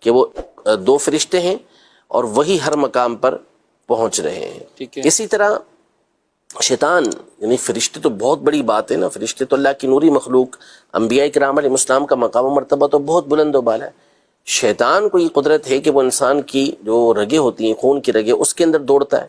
کہ وہ دو فرشتے ہیں اور وہی ہر مقام پر پہنچ رہے ہیں. اسی طرح شیطان یعنی فرشتے تو بہت بڑی بات ہے نا، فرشتے تو اللہ کی نوری مخلوق، انبیاء کرام علیہ السلام کا مقام و مرتبہ تو بہت بلند و بالا ہے. شیطان کو یہ قدرت ہے کہ وہ انسان کی جو رگیں ہوتی ہیں، خون کی رگیں، اس کے اندر دوڑتا ہے.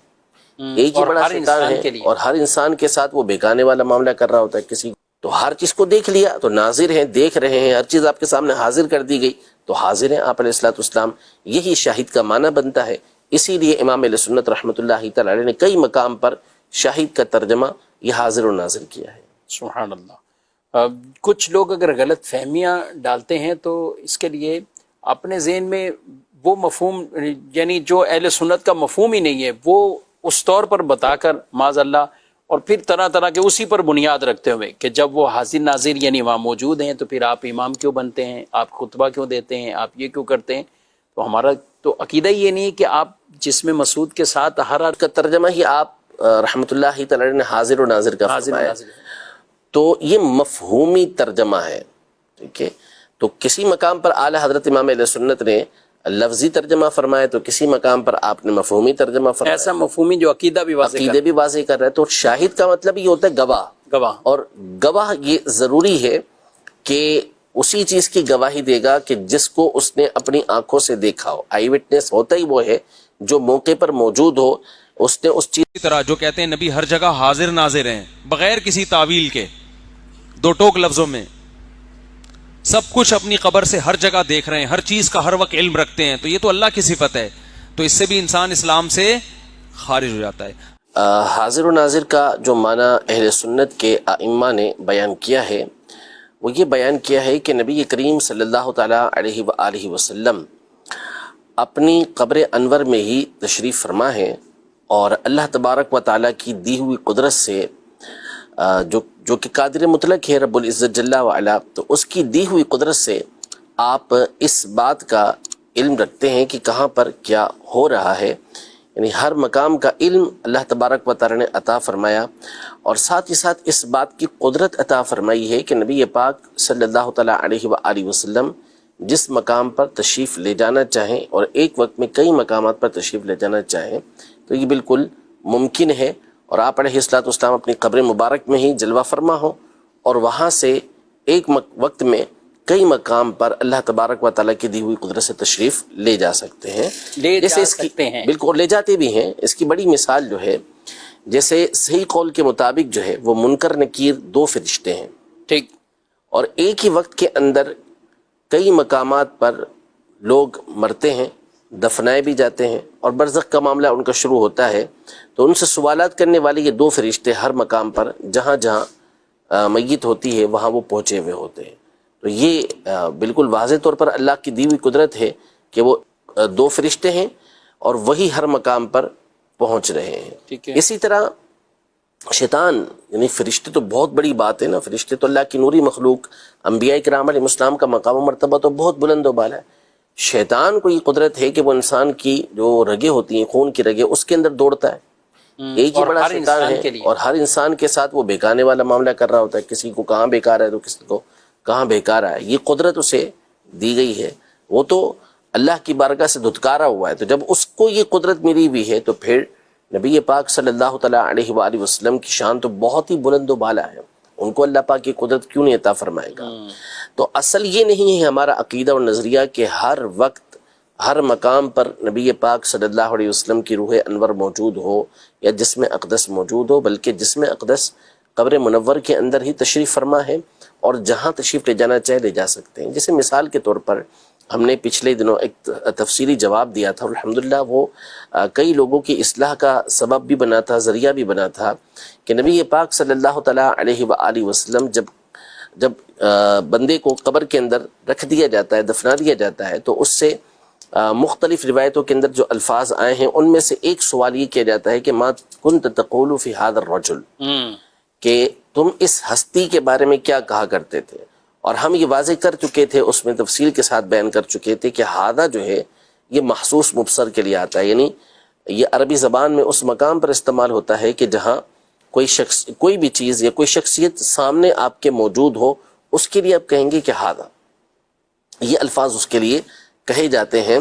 ایک ہی بڑا شیطان ہے اور ہر انسان کے ساتھ وہ بہکانے والا معاملہ کر رہا ہوتا ہے کسی. تو ہر چیز کو دیکھ لیا تو ناظر ہیں، دیکھ رہے ہیں، ہر چیز آپ کے سامنے حاضر کر دی گئی تو حاضر ہیں آپ علیہ الصلوۃ والسلام. یہی شاہد کا معنی بنتا ہے. اسی لیے امام اہل سنت رحمۃ اللہ تعالی علیہ نے کئی مقام پر شاہد کا ترجمہ یہ حاضر و ناظر کیا ہے. سبحان اللہ. کچھ لوگ اگر غلط فہمیاں ڈالتے ہیں تو اس کے لیے اپنے ذہن میں وہ مفہوم، یعنی جو اہل سنت کا مفہوم ہی نہیں ہے، وہ اس طور پر بتا کر معاذ اللہ، اور پھر طرح طرح کے اسی پر بنیاد رکھتے ہوئے کہ جب وہ حاضر ناظر یعنی وہاں موجود ہیں تو پھر آپ امام کیوں بنتے ہیں، آپ خطبہ کیوں دیتے ہیں، آپ یہ کیوں کرتے ہیں. تو ہمارا تو عقیدہ یہ نہیں ہے کہ آپ جسم مسعود کے ساتھ ہر کا ترجمہ ہی آپ رحمۃ اللہ تعالی نے حاضر و ناظر کا فرمایا، تو یہ مفہومی ترجمہ ہے. ٹھیک ہے، تو کسی مقام پر اعلی حضرت امام علیہ سنت نے لفظی ترجمہ فرمایا تو کسی مقام پر آپ نے مفہومی ترجمہ فرمایا. ایسا مفہومی جو عقیدہ بھی واضح کر رہا ہے. تو شاہد کا مطلب یہ ہوتا ہے گواہ. اور گواہ یہ ضروری ہے کہ اسی چیز کی گواہی دے گا کہ جس کو اس نے اپنی آنکھوں سے دیکھا ہو. آئی وٹنس ہوتا ہی وہ ہے جو موقع پر موجود ہو، اس نے اس چیز کی طرح جو کہتے ہیں نبی ہر جگہ حاضر ناظر ہیں بغیر کسی تعویل کے، دو ٹوک لفظوں میں سب کچھ اپنی قبر سے ہر جگہ دیکھ رہے ہیں، ہر چیز کا ہر وقت علم رکھتے ہیں، تو یہ تو اللہ کی صفت ہے. تو اس سے بھی انسان اسلام سے خارج ہو جاتا ہے. حاضر و ناظر کا جو معنی اہل سنت کے ائمہ نے بیان کیا ہے وہ یہ بیان کیا ہے کہ نبی کریم صلی اللہ تعالی علیہ وآلہ وسلم اپنی قبر انور میں ہی تشریف فرما ہے، اور اللہ تبارک و تعالیٰ کی دی ہوئی قدرت سے جو کہ قادر مطلق ہے رب العزت جل وعلا، تو اس کی دی ہوئی قدرت سے آپ اس بات کا علم رکھتے ہیں کہ کہاں پر کیا ہو رہا ہے. یعنی ہر مقام کا علم اللہ تبارک و تعالیٰ نے عطا فرمایا، اور ساتھ ہی ساتھ اس بات کی قدرت عطا فرمائی ہے کہ نبی پاک صلی اللہ تعالیٰ علیہ وآلہ وسلم جس مقام پر تشریف لے جانا چاہیں اور ایک وقت میں کئی مقامات پر تشریف لے جانا چاہیں تو یہ بالکل ممکن ہے. اور آپ علیہ الصلوۃ والسلام اپنی قبر مبارک میں ہی جلوہ فرما ہو اور وہاں سے ایک وقت میں کئی مقام پر اللہ تبارک و تعالیٰ کی دی ہوئی قدرت سے تشریف لے جا سکتے ہیں، بالکل لے جاتے بھی ہیں. اس کی بڑی مثال جو ہے، جیسے صحیح قول کے مطابق جو ہے وہ منکر نکیر دو فرشتے ہیں، ٹھیک، اور ایک ہی وقت کے اندر کئی مقامات پر لوگ مرتے ہیں، دفنائے بھی جاتے ہیں، اور برزخ کا معاملہ ان کا شروع ہوتا ہے. تو ان سے سوالات کرنے والے یہ دو فرشتے ہر مقام پر جہاں جہاں میت ہوتی ہے وہاں وہ پہنچے ہوئے ہوتے ہیں. تو یہ بالکل واضح طور پر اللہ کی دی ہوئی قدرت ہے کہ وہ دو فرشتے ہیں اور وہی ہر مقام پر پہنچ رہے ہیں. اسی طرح شیطان یعنی فرشتے تو بہت بڑی بات ہے نا، فرشتے تو اللہ کی نوری مخلوق، انبیاء کرام علیہ السلام کا مقام و مرتبہ تو بہت بلند و بالا ہے. شیطان کو یہ قدرت ہے کہ وہ انسان کی جو رگیں ہوتی ہیں، خون کی رگیں، اس کے اندر دوڑتا ہے. ایک ہی بڑا شیطان ہے اور ہر انسان کے ساتھ وہ بہکانے والا معاملہ کر رہا ہوتا ہے. کسی کو کہاں بہکا رہا ہے تو کسی کو کہاں بہکا رہا ہے. یہ قدرت اسے دی گئی ہے، وہ تو اللہ کی بارگاہ سے دھتکارا ہوا ہے. تو جب اس کو یہ قدرت ملی ہوئی ہے تو پھر نبی پاک صلی اللہ تعالیٰ علیہ وآلہ وسلم کی شان تو بہت ہی بلند و بالا ہے. ان کو اللہ پاک کی قدرت کیوں نہیں عطا فرمائے گا؟ تو اصل یہ نہیں ہے ہمارا عقیدہ اور نظریہ کہ ہر وقت ہر مقام پر نبی پاک صلی اللہ علیہ وسلم کی روح انور موجود ہو یا جسم اقدس موجود ہو، بلکہ جسم اقدس قبر منور کے اندر ہی تشریف فرما ہے، اور جہاں تشریف لے جانا چاہے لے جا سکتے ہیں. جیسے مثال کے طور پر ہم نے پچھلے دنوں ایک تفصیلی جواب دیا تھا، الحمدللہ وہ کئی لوگوں کی اصلاح کا سبب بھی بنا تھا، ذریعہ بھی بنا تھا، کہ نبی پاک صلی اللہ تعالیٰ علیہ وآلہ وسلم جب بندے کو قبر کے اندر رکھ دیا جاتا ہے، دفنا دیا جاتا ہے، تو اس سے مختلف روایتوں کے اندر جو الفاظ آئے ہیں ان میں سے ایک سوال یہ کیا جاتا ہے کہ ما کنت تقول فی ھذا الرجل، کہ تم اس ہستی کے بارے میں کیا کہا کرتے تھے. اور ہم یہ واضح کر چکے تھے، اس میں تفصیل کے ساتھ بیان کر چکے تھے کہ ہادہ جو ہے یہ محسوس مبصر کے لیے آتا ہے، یعنی یہ عربی زبان میں اس مقام پر استعمال ہوتا ہے کہ جہاں کوئی شخص، کوئی بھی چیز یا کوئی شخصیت سامنے آپ کے موجود ہو، اس کے لیے آپ کہیں گے کہ ہادہ. یہ الفاظ اس کے لیے کہے جاتے ہیں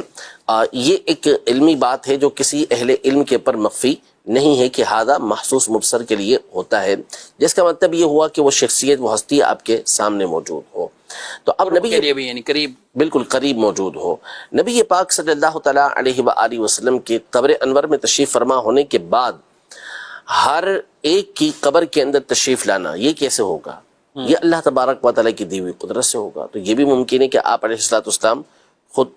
یہ ایک علمی بات ہے جو کسی اہل علم کے اوپر مخفی نہیں ہے کہ ہادہ محسوس مبصر کے لیے ہوتا ہے، جس کا مطلب یہ ہوا کہ وہ شخصیت، وہ ہستی آپ کے سامنے موجود ہو. تو اب نبی کے لیے بھی یعنی قریب، بالکل قریب موجود ہو. نبی پاک صلی اللہ تعالیٰ علیہ وآلہ وسلم کے قبر انور میں تشریف فرما ہونے کے بعد ہر ایک کی قبر کے اندر تشریف لانا یہ کیسے ہوگا؟ یہ اللہ تبارک و تعالیٰ کی دی ہوئی قدرت سے ہوگا. تو یہ بھی ممکن ہے کہ آپ علیہ الصلوۃ والسلام خود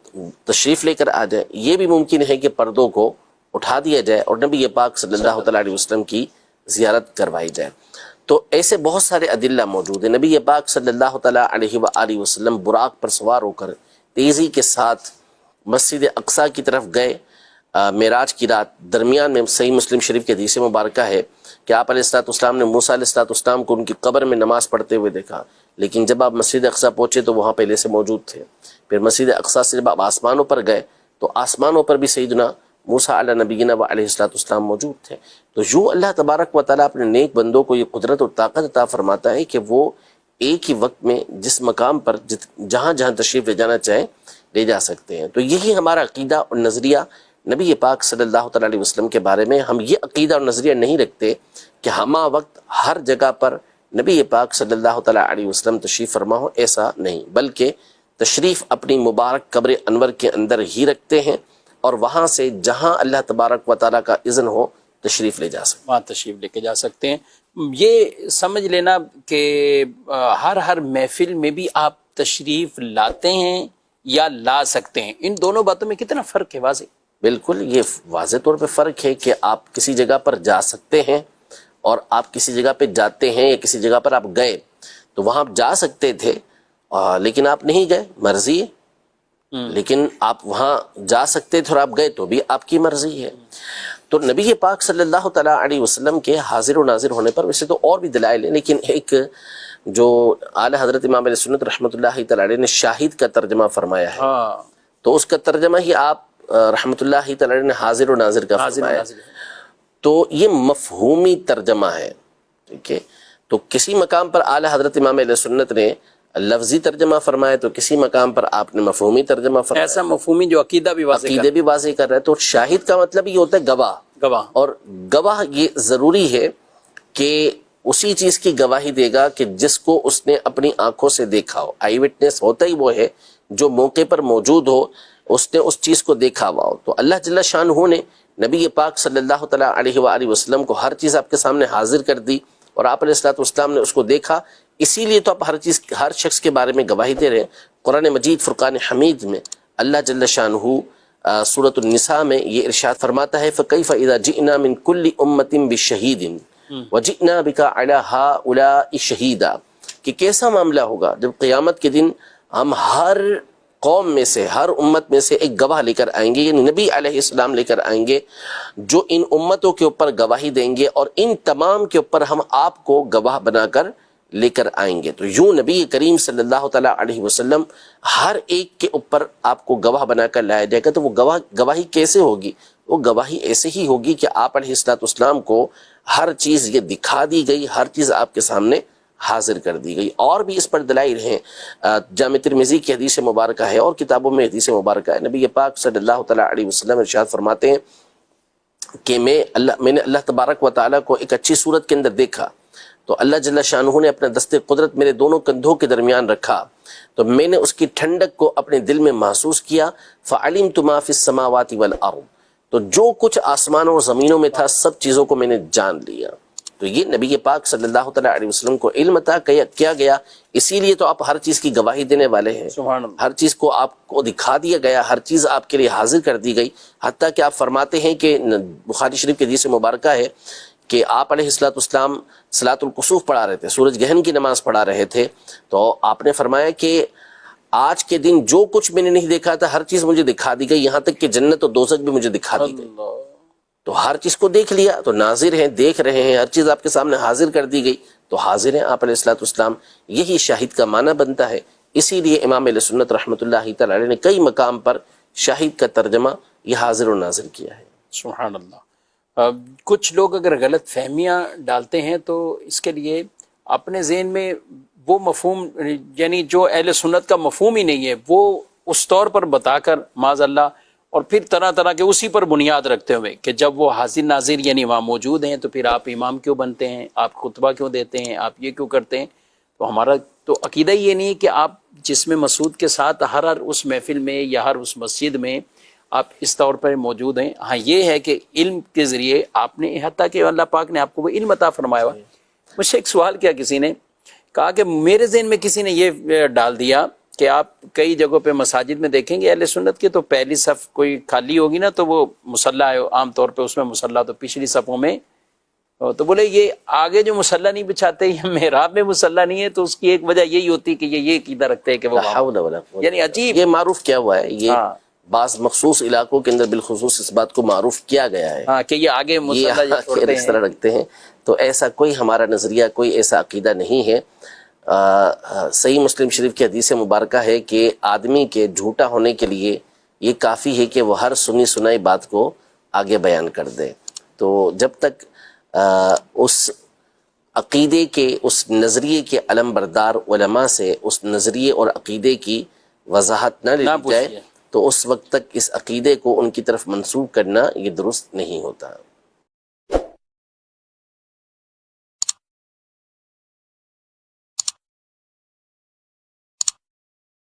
تشریف لے کر آ جائے، یہ بھی ممکن ہے کہ پردوں کو اٹھا دیا جائے اور نبی پاک صلی اللہ تعالیٰ علیہ وسلم کی زیارت کروائی جائے. تو ایسے بہت سارے ادلہ موجود ہیں. نبی پاک صلی اللہ تعالیٰ علیہ وآلہ وسلم براق پر سوار ہو کر تیزی کے ساتھ مسجد اقصیٰ کی طرف گئے معراج کی رات. درمیان میں صحیح مسلم شریف کی حدیث مبارکہ ہے کہ آپ علیہ الصلوۃ والسلام نے موسیٰ علیہ الصلوۃ والسلام کو ان کی قبر میں نماز پڑھتے ہوئے دیکھا، لیکن جب آپ مسجد اقصیٰ پہنچے تو وہاں پہلے سے موجود تھے. پھر مسجد اقصیٰ سے جب آپ آسمانوں پر گئے تو آسمانوں پر بھی سیدنا موسیٰ علیہ نبینا و علیہ الصلوۃ والسلام موجود تھے. تو یوں اللہ تبارک و تعالیٰ اپنے نیک بندوں کو یہ قدرت اور طاقت عطا فرماتا ہے کہ وہ ایک ہی وقت میں جس مقام پر جہاں جہاں تشریف لے جانا چاہیں لے جا سکتے ہیں. تو یہی ہمارا عقیدہ اور نظریہ نبی پاک صلی اللہ تعالیٰ علیہ وسلم کے بارے میں. ہم یہ عقیدہ اور نظریہ نہیں رکھتے کہ ہمہ وقت ہر جگہ پر نبی پاک صلی اللہ تعالیٰ علیہ وسلم تشریف فرما ہو، ایسا نہیں، بلکہ تشریف اپنی مبارک قبر انور کے اندر ہی رکھتے ہیں اور وہاں سے جہاں اللہ تبارک و تعالیٰ کا اذن ہو تشریف لے جا سکتے، وہاں تشریف لے کے جا سکتے ہیں. یہ سمجھ لینا کہ ہر محفل میں بھی آپ تشریف لاتے ہیں یا لا سکتے ہیں، ان دونوں باتوں میں کتنا فرق ہے؟ واضح بالکل یہ واضح طور پہ فرق ہے کہ آپ کسی جگہ پر جا سکتے ہیں اور آپ کسی جگہ پہ جاتے ہیں یا کسی جگہ پر آپ گئے تو وہاں آپ جا سکتے تھے لیکن آپ نہیں گئے، مرضی ہے. لیکن آپ وہاں جا سکتے تھے اور آپ گئے تو بھی آپ کی مرضی ہے. تو نبی پاک صلی اللہ تعالیٰ علیہ وسلم کے حاضر و ناظر ہونے پر ویسے تو اور بھی دلائل ہیں، لیکن ایک جو اعلیٰ حضرت امام علیہ سنت رحمۃ اللہ تعالیٰ علیہ نے شاہد کا ترجمہ فرمایا ہے، تو اس کا ترجمہ ہی آپ رحمۃ اللہ تعالیٰ علیہ نے حاضر و ناظر کا فرمایا. تو یہ مفہومی ترجمہ ہے، ٹھیک ہے. تو کسی مقام پر اعلیٰ حضرت امام علیہ سنت نے لفظی ترجمہ فرمایا تو کسی مقام پر آپ نے مفہومی ترجمہ فرمایا. ایسا مفہومی جو عقیدہ بھی واضح کر رہا ہے. تو شاہد کا مطلب یہ ہوتا ہے گواہ، اور گواہ یہ ضروری ہے کہ اسی چیز کی گواہی دے گا کہ جس کو اس نے اپنی آنکھوں سے دیکھا ہو. آئی وٹنس ہوتا ہی وہ ہے جو موقع پر موجود ہو، اس نے اس چیز کو دیکھا ہوا ہو. تو اللہ جل شانہ نے نبی پاک صلی اللہ تعالیٰ علیہ وآلہ وسلم کو ہر چیز آپ کے سامنے حاضر کر دی اور آپ علیہ الصلوۃ والسلام نے اس کو دیکھا. اسی لیے تو آپ ہر شخص کے بارے میں گواہی دے رہے ہیں. قرآن مجید فرقان حمید میں اللہ جل شانہ سورۃ النساء میں یہ ارشاد فرماتا ہے فَكَيْفَ إِذَا جِئْنَا مِن كُلِّ أُمَّةٍ بِشَهِيدٍ وَجِئْنَا بِكَ عَلَى هَؤُلَاءِ شَهِيدًا، کہ کیسا معاملہ ہوگا جب قیامت کے دن ہم ہر قوم میں سے، ہر امت میں سے ایک گواہ لے کر آئیں گے، یعنی نبی علیہ السلام لے کر آئیں گے جو ان امتوں کے اوپر گواہی دیں گے، اور ان تمام کے اوپر ہم آپ کو گواہ بنا کر لے کر آئیں گے. تو یوں نبی کریم صلی اللہ تعالیٰ علیہ وسلم ہر ایک کے اوپر آپ کو گواہ بنا کر لایا جائے گا. تو وہ گواہی کیسے ہوگی؟ وہ گواہی ایسے ہی ہوگی کہ آپ علیہ الصلوۃ والسلام کو ہر چیز یہ دکھا دی گئی، ہر چیز آپ کے سامنے حاضر کر دی گئی. اور بھی اس پر دلائل ہیں. جامع ترمذی کی حدیث مبارکہ ہے اور کتابوں میں حدیث مبارکہ ہے. نبی پاک صلی اللہ تعالیٰ علیہ وسلم ارشاد فرماتے ہیں کہ میں نے اللہ تبارک و تعالیٰ کو ایک اچھی صورت کے اندر دیکھا تو اللہ جل شانہ نے اپنا دست قدرت میرے دونوں کندھوں کے درمیان رکھا تو میں نے اس کی ٹھنڈک کو اپنے دل میں محسوس کیا. فعلمت ما فی السماوات والارض، تو جو کچھ آسمانوں اور زمینوں میں تھا سب چیزوں کو میں نے جان لیا. تو یہ نبی پاک صلی اللہ تعالیٰ علیہ وسلم کو علم عطا کیا گیا، اسی لیے تو آپ ہر چیز کی گواہی دینے والے ہیں. ہر چیز کو آپ کو دکھا دیا گیا، ہر چیز آپ کے لیے حاضر کر دی گئی. حتیٰ کہ آپ فرماتے ہیں کہ بخاری شریف کی حدیث مبارکہ ہے کہ آپ علیہ الصلوۃ والسلام صلاۃ الکسوف پڑھا رہے تھے، سورج گہن کی نماز پڑھا رہے تھے، تو آپ نے فرمایا کہ آج کے دن جو کچھ میں نے نہیں دیکھا تھا ہر چیز مجھے دکھا دی گئی، یہاں تک کہ جنت اور دوزخ بھی مجھے دکھا دی گئی. تو ہر چیز کو دیکھ لیا، تو ناظر ہیں، دیکھ رہے ہیں، ہر چیز آپ کے سامنے حاضر کر دی گئی تو حاضر ہیں آپ علیہ الصلوۃ والسلام. یہی شاہد کا معنی بنتا ہے. اسی لیے امام علیہ سنت رحمۃ اللہ تعالی علیہ نے کئی مقام پر شاہد کا ترجمہ یہ حاضر و ناظر کیا ہے. سبحان اللہ. کچھ لوگ اگر غلط فہمیاں ڈالتے ہیں تو اس کے لیے اپنے ذہن میں وہ مفہوم، یعنی جو اہل سنت کا مفہوم ہی نہیں ہے، وہ اس طور پر بتا کر معاذ اللہ، اور پھر طرح طرح کے اسی پر بنیاد رکھتے ہوئے کہ جب وہ حاضر ناظر یعنی وہاں موجود ہیں تو پھر آپ امام کیوں بنتے ہیں، آپ خطبہ کیوں دیتے ہیں، آپ یہ کیوں کرتے ہیں. تو ہمارا تو عقیدہ یہ نہیں ہے کہ آپ جسم مسعود کے ساتھ ہر اس محفل میں یا ہر اس مسجد میں آپ اس طور پر موجود ہیں. ہاں یہ ہے کہ علم کے ذریعے آپ نے حتیٰ کہ اللہ پاک نے آپ کو وہ علم عطا فرمایا ہوا. مجھ سے ایک سوال کیا کسی نے کہا کہ میرے ذہن میں کسی نے یہ ڈال دیا کہ آپ کئی جگہوں پہ مساجد میں دیکھیں گے اہل سنت کے تو پہلی صف کوئی خالی ہوگی نا تو وہ مصلی ہے عام طور پہ اس میں مصلی، تو پچھلی صفوں میں تو بولے یہ آگے جو مصلی نہیں بچھاتے یا محراب میں مصلی نہیں ہے تو اس کی ایک وجہ یہی ہوتی کہ یہ عقیدہ رکھتے ہیں کہ وہ یعنی عجیب. یہ معروف کیا ہوا ہے، یہ بعض مخصوص علاقوں کے اندر بالخصوص اس بات کو معروف کیا گیا ہے ہاں کہ یہ آگے مصلی اس طرح رکھتے ہیں. تو ایسا کوئی ہمارا نظریہ، کوئی ایسا عقیدہ نہیں ہے. صحیح مسلم شریف کی حدیث مبارکہ ہے کہ آدمی کے جھوٹا ہونے کے لیے یہ کافی ہے کہ وہ ہر سنی سنائی بات کو آگے بیان کر دے. تو جب تک اس عقیدے کے، اس نظریے کے علم بردار علماء سے اس نظریے اور عقیدے کی وضاحت نہ لی جائے تو اس وقت تک اس عقیدے کو ان کی طرف منسوب کرنا یہ درست نہیں ہوتا.